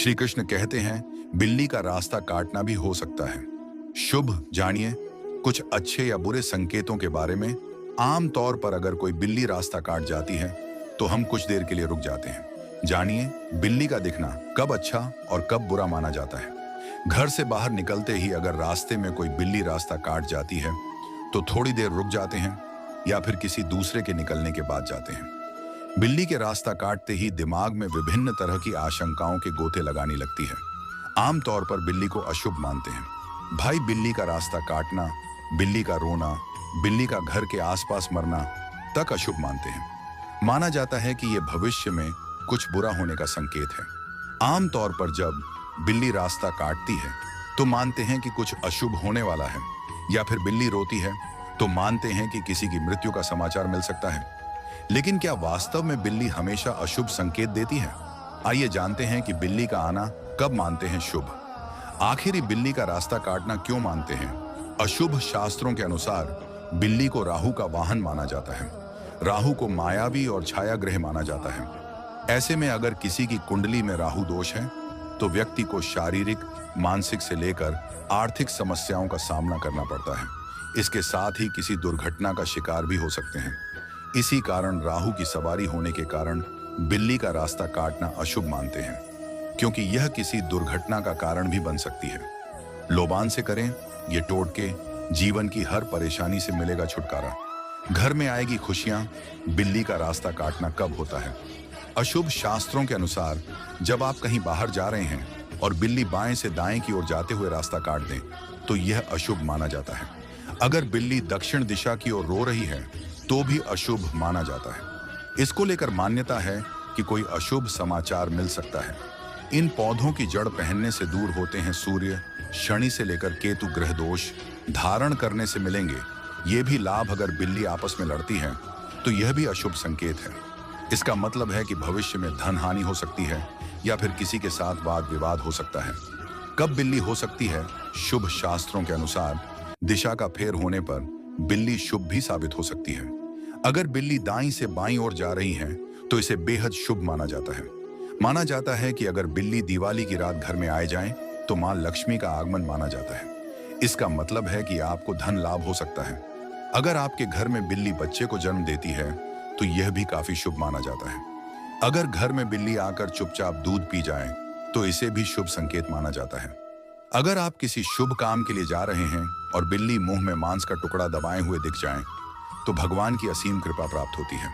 श्री कृष्ण कहते हैं बिल्ली का रास्ता काटना भी हो सकता है शुभ। जानिए कुछ अच्छे या बुरे संकेतों के बारे में। आम तौर पर अगर कोई बिल्ली रास्ता काट जाती है तो हम कुछ देर के लिए रुक जाते हैं। जानिए बिल्ली का दिखना कब अच्छा और कब बुरा माना जाता है। घर से बाहर निकलते ही अगर रास्ते में कोई बिल्ली रास्ता काट जाती है तो थोड़ी देर रुक जाते हैं या फिर किसी दूसरे के निकलने के बाद जाते हैं। बिल्ली के रास्ता काटते ही दिमाग में विभिन्न तरह की आशंकाओं के गोते लगाने लगती है। आमतौर पर बिल्ली को अशुभ मानते हैं। भाई बिल्ली का रास्ता काटना, बिल्ली का रोना, बिल्ली का घर के आसपास मरना तक अशुभ मानते हैं। माना जाता है कि यह भविष्य में कुछ बुरा होने का संकेत है। आमतौर पर जब बिल्ली रास्ता काटती है तो मानते हैं कि कुछ अशुभ होने वाला है, या फिर बिल्ली रोती है तो मानते हैं कि किसी की मृत्यु का समाचार मिल सकता है। लेकिन क्या वास्तव में बिल्ली हमेशा अशुभ संकेत देती है? आइए जानते हैं कि बिल्ली का आना कब मानते हैं शुभ। आखिर बिल्ली का रास्ता काटना क्यों मानते हैं अशुभ? शास्त्रों के अनुसार बिल्ली को राहु का वाहन माना जाता है। राहु को मायावी और छाया ग्रह माना जाता है। ऐसे में अगर किसी की कुंडली में राहु दोष है तो व्यक्ति को शारीरिक, मानसिक से लेकर आर्थिक समस्याओं का सामना करना पड़ता है। इसके साथ ही किसी दुर्घटना का शिकार भी हो सकते हैं। इसी कारण राहु की सवारी होने के कारण बिल्ली का रास्ता काटना अशुभ मानते हैं, क्योंकि यह किसी दुर्घटना का कारण भी बन सकती है। लोबान से करें ये टोटके, जीवन की हर परेशानी से मिलेगा छुटकारा। घर में आएगी खुशियां। बिल्ली का रास्ता काटना कब होता है अशुभ? शास्त्रों के अनुसार जब आप कहीं बाहर जा रहे हैं और बिल्ली बाएं से दाएं की ओर जाते हुए रास्ता काट दें तो यह अशुभ माना जाता है। अगर बिल्ली दक्षिण दिशा की ओर रो रही है तो भी अशुभ माना जाता है। इसको लेकर मान्यता है कि कोई अशुभ समाचार मिल सकता है। इन पौधों की जड़ पहनने से दूर होते हैं सूर्य, शनि से लेकर केतु ग्रह दोष धारण करने से मिलेंगे ये भी लाभ। अगर बिल्ली आपस में लड़ती है तो यह भी अशुभ संकेत है। इसका मतलब है कि भविष्य में धन हानि हो सकती है या फिर किसी के साथ वाद विवाद हो सकता है। कब बिल्ली हो सकती है शुभ? शास्त्रों के अनुसार दिशा का फेर होने पर बिल्ली शुभ भी साबित हो सकती है। अगर बिल्ली दाईं से बाईं ओर जा रही है तो इसे बेहद शुभ माना जाता है। माना जाता है कि अगर बिल्ली दिवाली की रात घर में आए जाए तो मां लक्ष्मी का आगमन माना जाता है। इसका मतलब है कि आपको धन लाभ हो सकता है। अगर आपके घर में बिल्ली बच्चे को जन्म देती है तो यह भी काफी शुभ माना जाता है। अगर घर में बिल्ली आकर चुपचाप दूध पी जाए तो इसे भी शुभ संकेत माना जाता है। अगर आप किसी शुभ काम के लिए जा रहे हैं और बिल्ली मुंह में मांस का टुकड़ा दबाए हुए दिख जाए तो भगवान की असीम कृपा प्राप्त होती है।